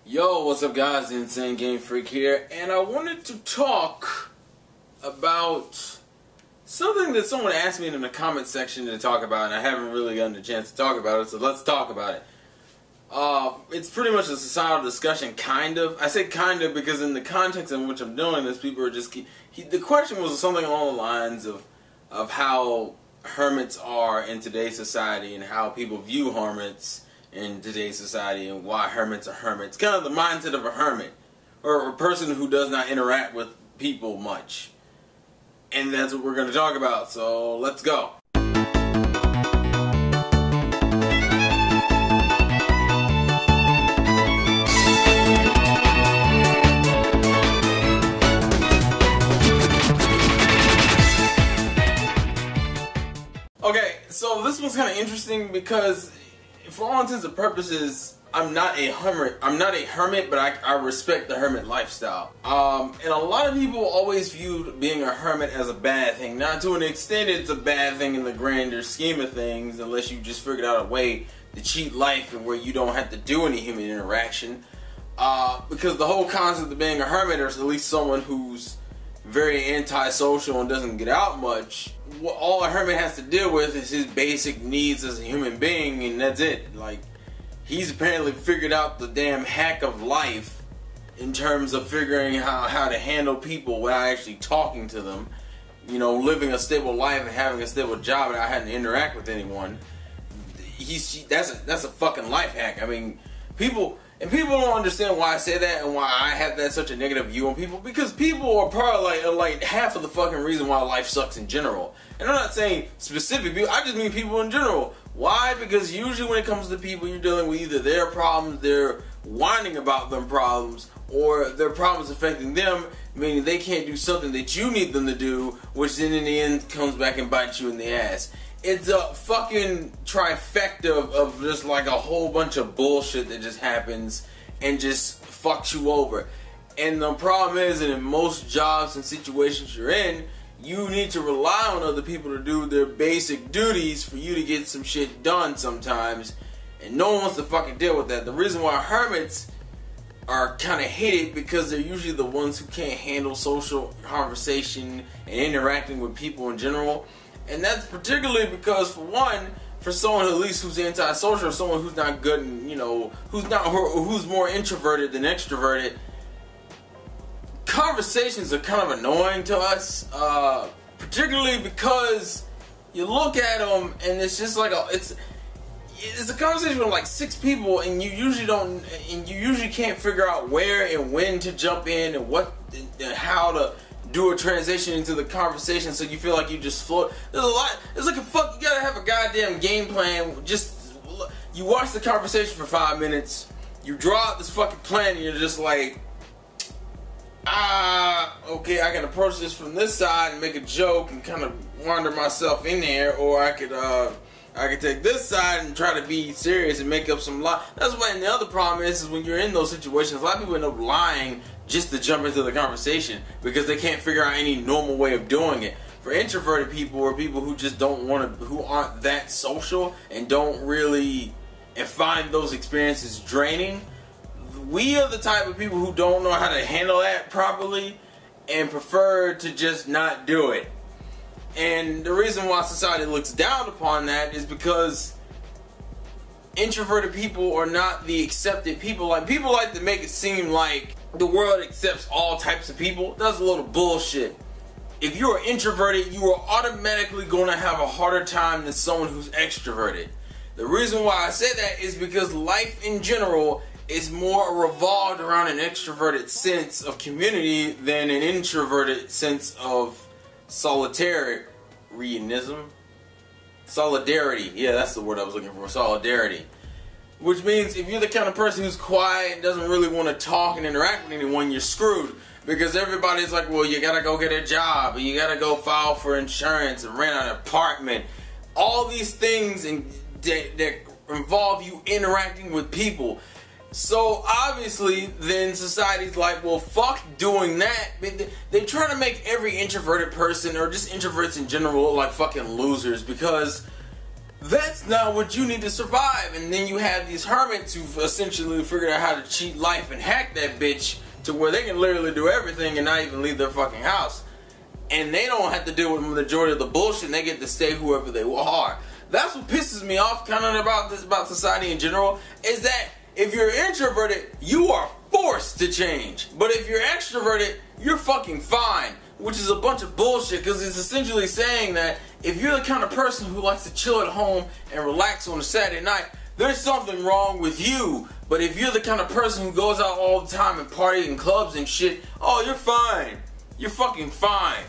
Yo, what's up guys, the Insane Game Freak here, and I wanted to talk about something that someone asked me in the comment section to talk about, and I haven't really gotten a chance to talk about it, so let's talk about it. It's pretty much a societal discussion, kind of. I say kind of because in the context in which I'm doing this, people are just... the question was something along the lines of how hermits are in today's society and how people view hermits in today's society and why hermits are hermits. Kind of the mindset of a hermit, or a person who does not interact with people much. And that's what we're going to talk about, so let's go. Okay, so this one's kind of interesting because for all intents and purposes, I'm not a hermit, but I respect the hermit lifestyle. And a lot of people always viewed being a hermit as a bad thing. Now, to an extent, it's a bad thing in the grander scheme of things, unless you just figured out a way to cheat life and where you don't have to do any human interaction. Because the whole concept of being a hermit, or at least someone who's very antisocial and doesn't get out much, what all a hermit has to deal with is his basic needs as a human being, and that's it. Like, he's apparently figured out the damn hack of life in terms of figuring how to handle people without actually talking to them. You know, living a stable life and having a stable job without having to interact with anyone. That's a fucking life hack. I mean, people don't understand why I say that and why I have that such a negative view on people, because people are probably like half of the fucking reason why life sucks in general. And I'm not saying specific people, I just mean people in general. Why? Because usually when it comes to people, you're dealing with either their problems, they're whining about them problems, or their problems affecting them, meaning they can't do something that you need them to do, which then in the end comes back and bites you in the ass. It's a fucking trifecta of just like a whole bunch of bullshit that just happens and just fucks you over. And the problem is that in most jobs and situations you're in, you need to rely on other people to do their basic duties for you to get some shit done sometimes. And no one wants to fucking deal with that. The reason why hermits are kind of hated because they're usually the ones who can't handle social conversation and interacting with people in general. And that's particularly because, for one, for someone at least who's antisocial, or someone who's not good, and, you know, who's more introverted than extroverted, conversations are kind of annoying to us, particularly because you look at them and it's just like it's a conversation with like 6 people, and you usually can't figure out where and when to jump in and what and how to do a transition into the conversation, so you feel like you just float. There's a lot. It's like you gotta have a goddamn game plan. Just you watch the conversation for 5 minutes, you draw out this fucking plan, and you're just like, okay, I can approach this from this side and make a joke and kind of wander myself in there, or I could take this side and try to be serious and make up some lie. That's why. And the other problem is when you're in those situations, a lot of people end up lying just to jump into the conversation because they can't figure out any normal way of doing it. For introverted people, or people who just who aren't that social and don't really, and find those experiences draining, we are the type of people who don't know how to handle that properly and prefer to just not do it. And the reason why society looks down upon that is because introverted people are not the accepted people. Like, people like to make it seem like the world accepts all types of people. That's a load of bullshit. If you're introverted, you are automatically going to have a harder time than someone who's extroverted. The reason why I say that is because life in general is more revolved around an extroverted sense of community than an introverted sense of solitarianism. Solidarity. Yeah, that's the word I was looking for. Solidarity. Which means if you're the kind of person who's quiet and doesn't really want to talk and interact with anyone, you're screwed. Because everybody's like, well, you gotta go get a job, or you gotta go file for insurance and rent an apartment. All these things that involve you interacting with people. So obviously, then society's like, well, fuck doing that. They're trying to make every introverted person, or just introverts in general, look like fucking losers, because That's not what you need to survive. And then you have these hermits who've essentially figured out how to cheat life and hack that bitch to where they can literally do everything and not even leave their fucking house. And they don't have to deal with the majority of the bullshit, and they get to stay whoever they are. That's what pisses me off kind of about society in general, is that if you're introverted, you are forced to change. But if you're extroverted, you're fucking fine. Which is a bunch of bullshit, because it's essentially saying that if you're the kind of person who likes to chill at home and relax on a Saturday night, there's something wrong with you. But if you're the kind of person who goes out all the time and party in clubs and shit, oh, you're fine. You're fucking fine.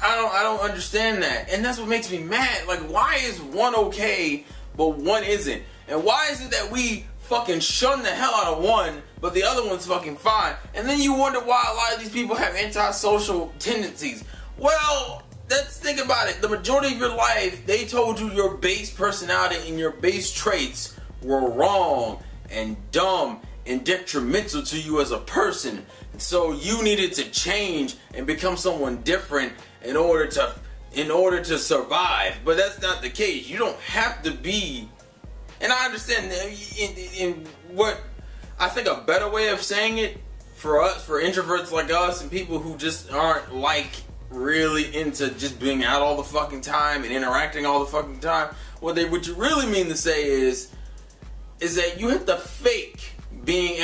I don't understand that. And that's what makes me mad. Like, why is one okay, but one isn't? And why is it that we fucking shun the hell out of one, but the other one's fucking fine? And then you wonder why a lot of these people have antisocial tendencies. Well, let's think about it. The majority of your life, they told you your base personality and your base traits were wrong and dumb and detrimental to you as a person. And so you needed to change and become someone different in order to survive. But that's not the case. You don't have to be. And I understand in what I think a better way of saying it for us, for introverts like us and people who just aren't like really into just being out all the fucking time and interacting all the fucking time, what you really mean to say is that you have to fake being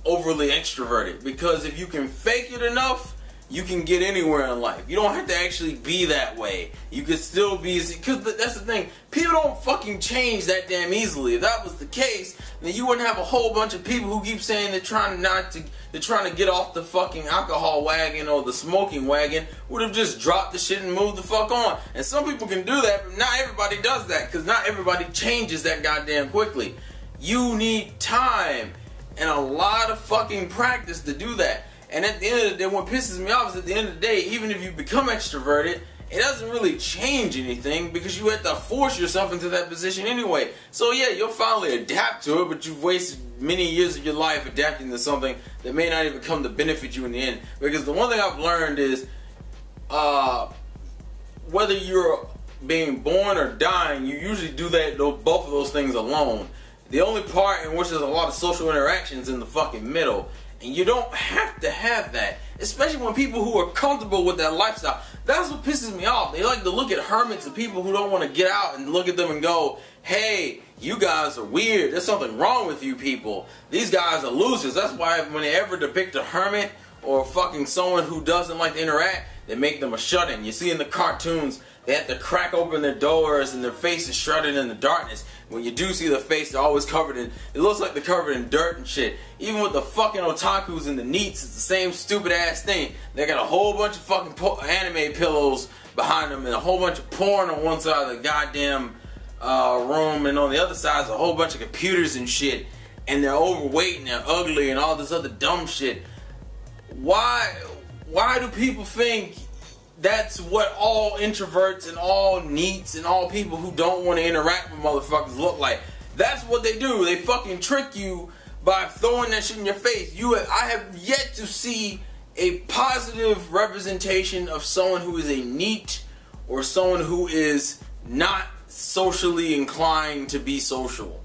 overly extroverted, because if you can fake it enough, you can get anywhere in life. You don't have to actually be that way. You could still be, because that's the thing. People don't fucking change that damn easily. If that was the case, then you wouldn't have a whole bunch of people who keep saying they're trying to get off the fucking alcohol wagon or the smoking wagon. Would have just dropped the shit and moved the fuck on. And some people can do that, but not everybody does that, because not everybody changes that goddamn quickly. You need time and a lot of fucking practice to do that. And at the end of the day, what pisses me off is at the end of the day, even if you become extroverted, it doesn't really change anything, because you have to force yourself into that position anyway. So yeah, you'll finally adapt to it, but you've wasted many years of your life adapting to something that may not even come to benefit you in the end. Because the one thing I've learned is, whether you're being born or dying, you usually do both of those things alone. The only part in which there's a lot of social interactions in the fucking middle. And you don't have to have that, especially when people who are comfortable with that lifestyle. That's what pisses me off. They like to look at hermits and people who don't want to get out and look at them and go, hey, you guys are weird. There's something wrong with you people. These guys are losers. That's why when they ever depict a hermit or fucking someone who doesn't like to interact, they make them a shut-in. You see in the cartoons, they have to crack open their doors and their face is shrouded in the darkness. When you do see the face, they're always covered in, it looks like they're covered in dirt and shit. Even with the fucking otakus and the neets, it's the same stupid ass thing. They got a whole bunch of fucking anime pillows behind them and a whole bunch of porn on one side of the goddamn room, and on the other side is a whole bunch of computers and shit. And they're overweight and they're ugly and all this other dumb shit. Why do people think that's what all introverts and all neets and all people who don't want to interact with motherfuckers look like? That's what they do. They fucking trick you by throwing that shit in your face. I have yet to see a positive representation of someone who is a neet or someone who is not socially inclined to be social.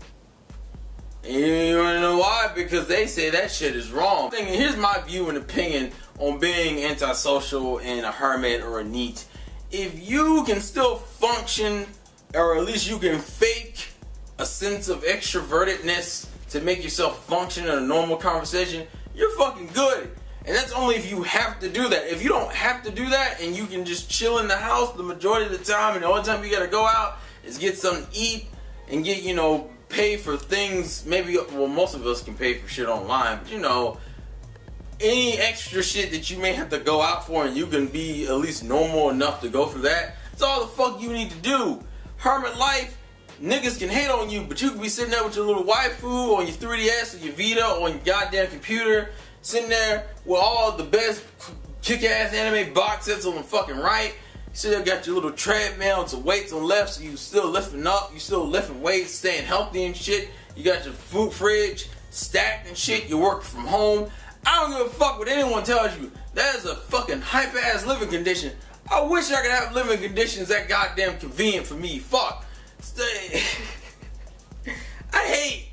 And you wanna know why? Because they say that shit is wrong. And here's my view and opinion on being antisocial and a hermit or a neet. If you can still function, or at least you can fake a sense of extrovertedness to make yourself function in a normal conversation, you're fucking good. And that's only if you have to do that. If you don't have to do that and you can just chill in the house the majority of the time, and the only time you gotta go out is get something to eat and get, pay for things. Maybe, well, most of us can pay for shit online, but any extra shit that you may have to go out for, and you can be at least normal enough to go through that, that's all the fuck you need to do. Hermit life, niggas can hate on you, but you can be sitting there with your little waifu on your 3DS or your Vita or on your goddamn computer, sitting there with all the best kick-ass anime box sets on the fucking right. You still got your little treadmill and some weights on the left, so you still lifting up, you still lifting weights, staying healthy and shit. You got your food fridge stacked and shit, you work from home. I don't give a fuck what anyone tells you. That is a fucking hype-ass living condition. I wish I could have living conditions that goddamn convenient for me. Fuck. I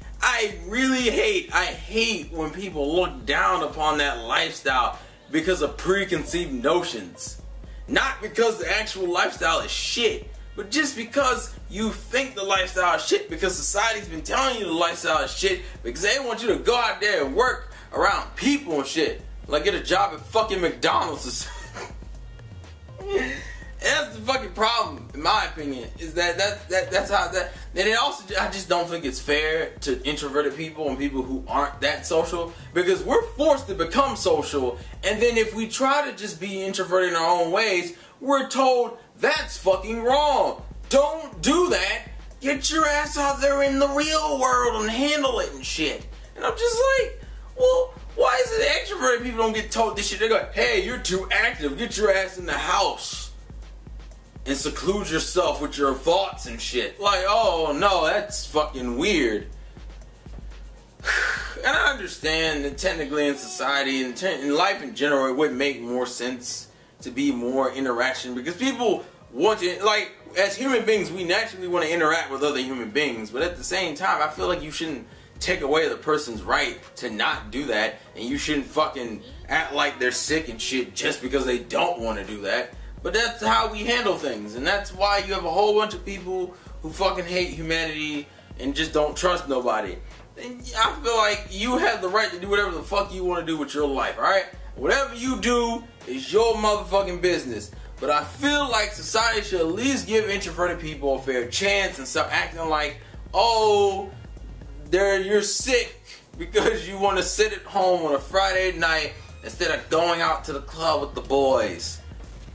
hate when people look down upon that lifestyle because of preconceived notions. Not because the actual lifestyle is shit, but just because you think the lifestyle is shit because society's been telling you the lifestyle is shit because they want you to go out there and work around people and shit. Like get a job at fucking McDonald's or something. That's the fucking problem, in my opinion, is that's how that. And it also, I just don't think it's fair to introverted people and people who aren't that social, because we're forced to become social, and then if we try to just be introverted in our own ways, we're told that's fucking wrong. Don't do that. Get your ass out there in the real world and handle it and shit. And I'm just like, well, why is it extroverted people don't get told this shit? They go, hey, you're too active. Get your ass in the house and seclude yourself with your thoughts and shit. Like, oh no, that's fucking weird. And I understand that technically in society and in life in general, it would make more sense to be more interaction because people want to, like, as human beings, we naturally want to interact with other human beings. But at the same time, I feel like you shouldn't take away the person's right to not do that, and you shouldn't fucking act like they're sick and shit just because they don't want to do that. But that's how we handle things, and that's why you have a whole bunch of people who fucking hate humanity and just don't trust nobody. And I feel like you have the right to do whatever the fuck you want to do with your life, alright? Whatever you do is your motherfucking business. But I feel like society should at least give introverted people a fair chance and stop acting like, oh, you're sick because you want to sit at home on a Friday night instead of going out to the club with the boys.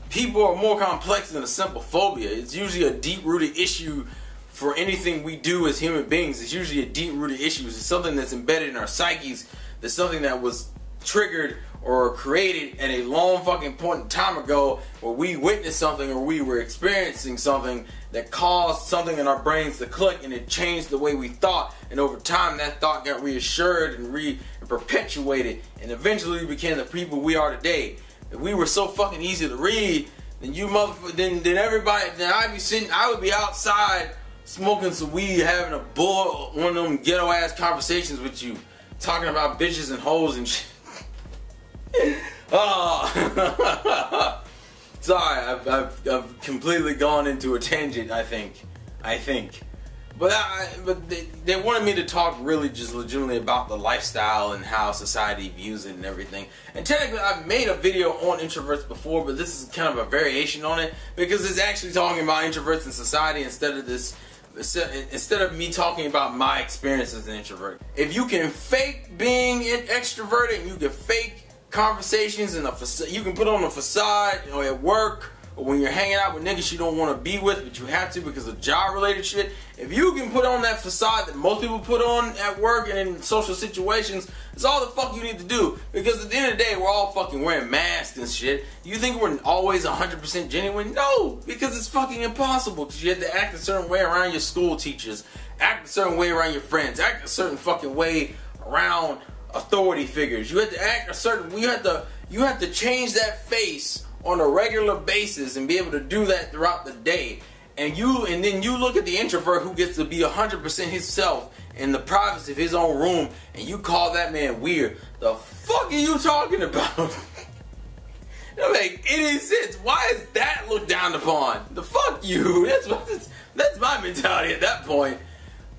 People are more complex than a simple phobia. It's usually a deep-rooted issue for anything we do as human beings. It's usually a deep-rooted issue. It's something that's embedded in our psyches. It's something that was triggered or created at a long fucking point in time ago where we witnessed something or we were experiencing something that caused something in our brains to click, and it changed the way we thought, and over time that thought got reassured and perpetuated and eventually became the people we are today. If we were so fucking easy to read, then you motherfucker, then everybody, then I would be outside smoking some weed, having one of them ghetto ass conversations with you, talking about bitches and hoes and shit. Oh. Sorry, I've completely gone into a tangent. I think, but they wanted me to talk really just legitimately about the lifestyle and how society views it and everything. And technically, I've made a video on introverts before, but this is kind of a variation on it because it's actually talking about introverts in society instead of me talking about my experience as an introvert. If you can fake being an extroverted, and you can fake conversations and you can put on a facade, you know, at work or when you're hanging out with niggas you don't want to be with, but you have to because of job related shit. If you can put on that facade that most people put on at work and in social situations, it's all the fuck you need to do. Because at the end of the day, we're all fucking wearing masks and shit. You think we're always 100% genuine? No, because it's fucking impossible. Because you have to act a certain way around your school teachers, act a certain way around your friends, act a certain fucking way around authority figures. You have to act a certain. You have to change that face on a regular basis and be able to do that throughout the day. And then you look at the introvert who gets to be 100% himself in the privacy of his own room, and you call that man weird. The fuck are you talking about? It don't make any sense. Why is that looked down upon? The fuck you. That's my mentality at that point.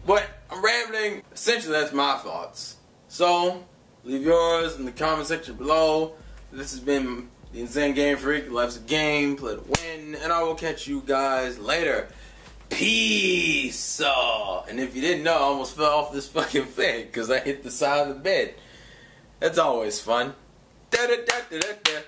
But I'm rambling. Essentially, that's my thoughts. So, leave yours in the comment section below. This has been the Insane Game Freak. Life's a game, play to win, and I will catch you guys later. Peace! And if you didn't know, I almost fell off this fucking thing because I hit the side of the bed. That's always fun. Da da da da da da.